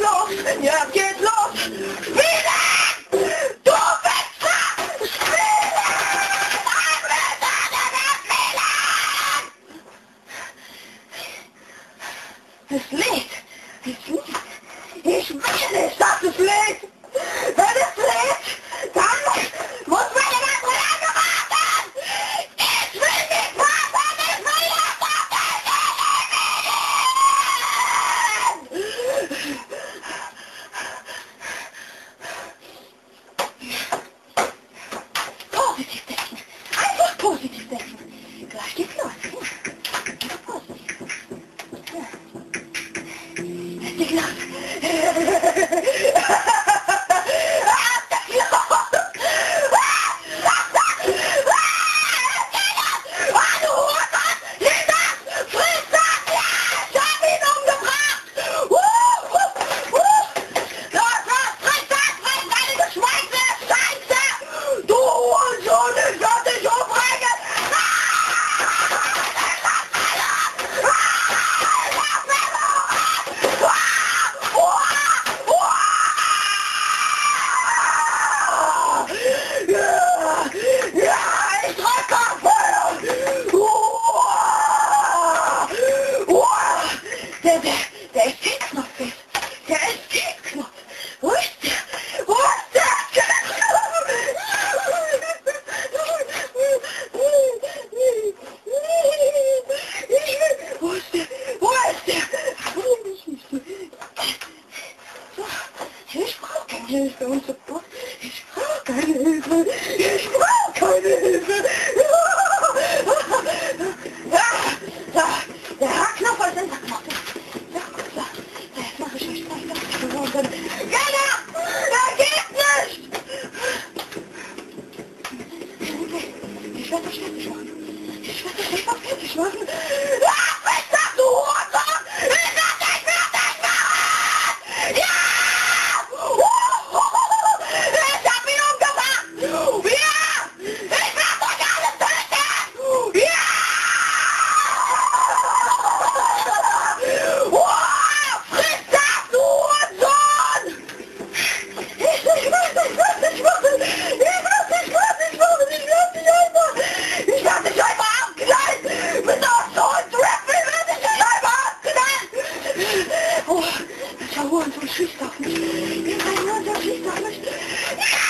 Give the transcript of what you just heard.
los! Jetzt geht's los! Spielen! Du Wichser! Spielen! Es lädt! Es lädt! Ich will nicht, dass es lädt! Wenn es lädt, dann muss meine ganze Lage warten! Ich will nicht warten! Ich will jetzt auf den Positiv denken! Einfach positiv denken! Gleich geht's los! Ja. Positiv! Ja. Es geht los! Der Escape-Knopf fehlt. Der Escape-Knopf. Wo ist der? Wo ist der Wo ist der? Wo ist der? So, ich brauche keine Hilfe und Support. Ich brauche keine Hilfe. Ich brauche keine Hilfe. Der Haarknopf ist in der Knopf. Er geht nicht! Ich werde das fertig machen. Ich werde das einfach fertig machen. Lass mich das, du Hurensohn! Ich werde dich fertig machen! Ja! Ich hab ihn umgebracht! Ja! Ich werde euch alle töten! Ja! Friss das, du Hurensohn! Ich werde dich einfach abknallen! Mit Ausholz Rappen werde ich dich einfach abknallen! Oh, der Hurensohn schießt auf mich! Der Hurensohn schießt auf mich! Ja!